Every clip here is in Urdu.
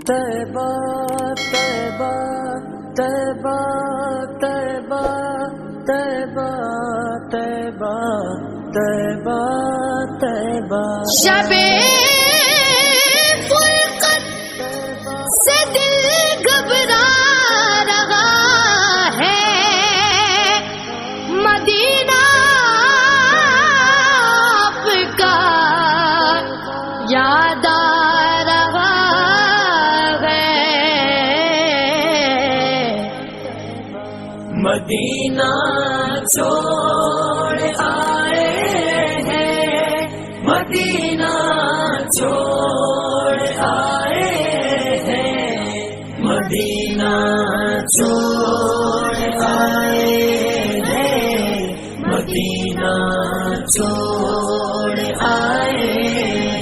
طیبہ طیبہ طیبہ طیبہ طیبہ طیبہ طیبہ طیبہ شب فرقت سے دل گھبرا رہا ہے، مدینہ آپ کا یاد آ رہا ہے، مدینہ چھوڑ آئے ہیں، مدینہ چھوڑ آئے ہیں، مدینہ چھوڑ آئے ہیں، مدینہ چھوڑ آئے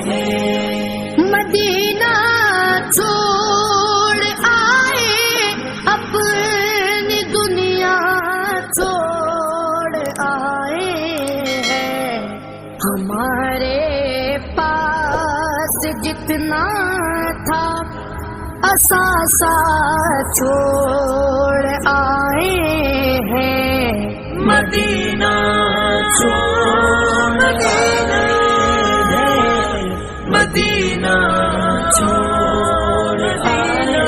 ہیں، مدینہ چھوڑ آئے، اپنی دنیا چھوڑ آئے ہیں، ہمارے پاس جتنا تھا اثاثہ چھوڑ آئے ہیں، مدینہ چھوڑ آئے ہیں، مدینہ چھوڑ آئے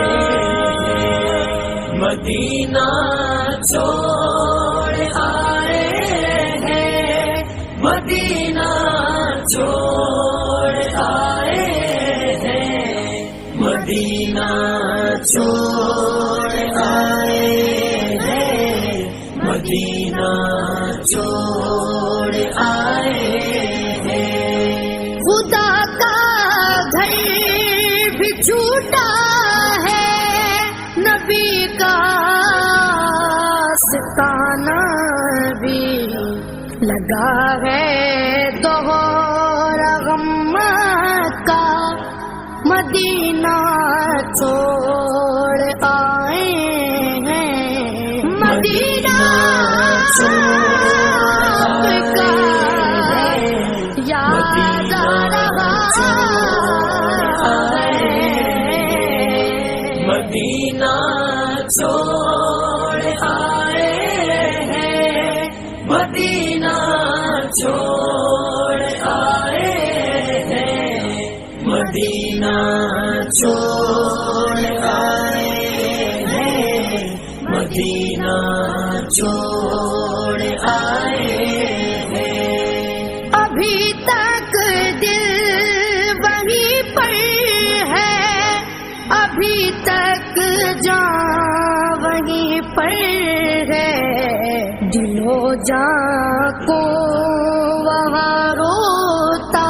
ہیں، مدینہ چھوڑ آئے ہیں، مدینہ چھوڑ آئے ہیں، مدینہ چھوڑ آئے ہیں، مدینہ چھوڑ آئے ہیں، خدا کا گھر بھی چھوٹا ہے، نبی کا ستانہ بھی لگا ہے، دوہرا غم کا مدینہ چھوڑ آئے ہیں، مدینہ آپ کا یاد آ رہا ہے، مدینہ چھوڑ آئے ہیں، مدینہ چھوڑ آئے ہیں، مدینہ چھوڑ آئے ہیں، مدینہ چھوڑ آئے ہیں، ابھی تک دل وہیں پر ہے، ابھی تک جان وہیں پر ہے، دل و جان کو وہاں روتا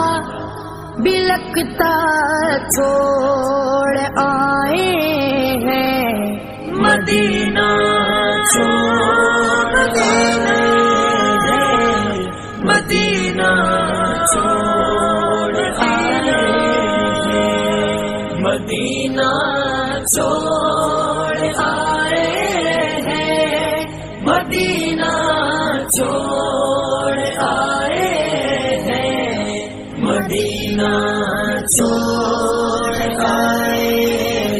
بلکتا چھوڑ آئے ہیں، مدینہ چھوڑ آئے ہیں، مدینہ چھوڑ آئے ہیں، مدینہ چھوڑ آئے ہیں، مدینہ چھوڑ آئے ہیں، مدینہ چھوڑ آئے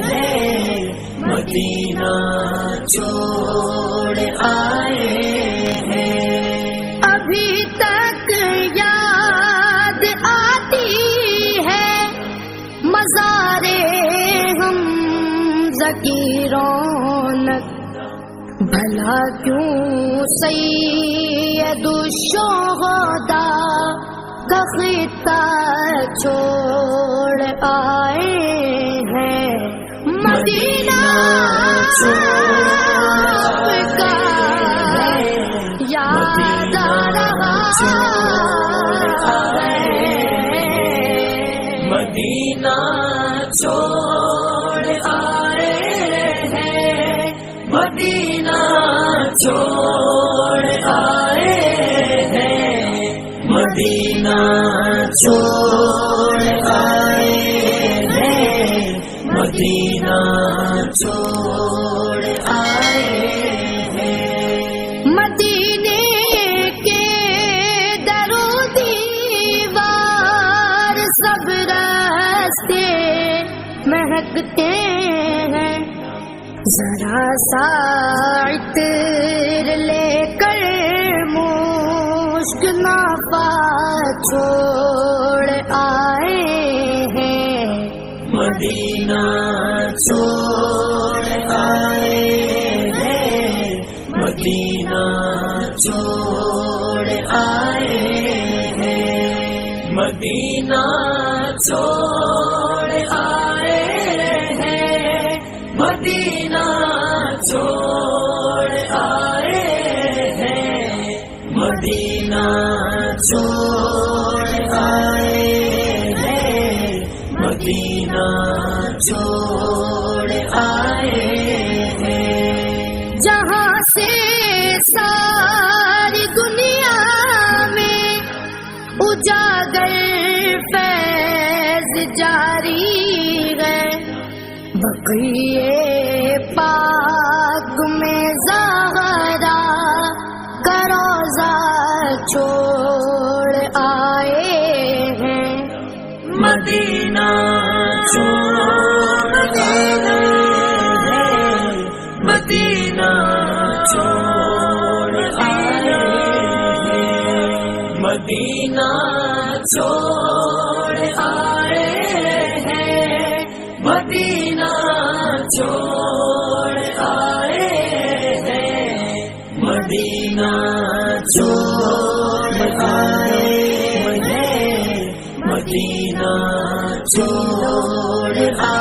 ہیں، مدینہ چھوڑ آئے ہیں، ابھی تک یاد آتی ہے مزارے ہم کی رونق، بھلا کیوں سید الشہداء کا خطہ چھوڑ آئے ہیں، مدینہ آپ کا یاد آ رہا ہے، مدینہ چھوڑ آئے ہیں، مدینہ چھوڑ آئے ہیں، مدینہ چھوڑ آئے ہیں، مدینہ چھوڑ آئے ہیں، مدینے کے در و دیوار سب راستے مہکتے ذرا سا عطر لے کر مشک نافا چھوڑ آئے ہیں، مدینہ چھوڑ آئے ہیں، مدینہ چھوڑ آئے ہیں، مدینہ چھوڑ آئے ہیں، مدینہ چھوڑ آئے ہیں، مدینہ چھوڑ آئے ہیں، مدینہ چھوڑ آئے ہیں، جہاں سے ساری دنیا میں اجاگر فیض جاری ہے، بقیے پاک میں زہرا کا روضہ چھوڑ آئے ہیں، مدینہ چھوڑ آئے ہیں، مدینہ چھوڑ آئے ہیں، مدینہ چھوڑ آئے ہیں، مدینہ چھوڑ آئے ہیں، مدینہ چھوڑ آئے ہیں، مدینہ چھوڑ آئے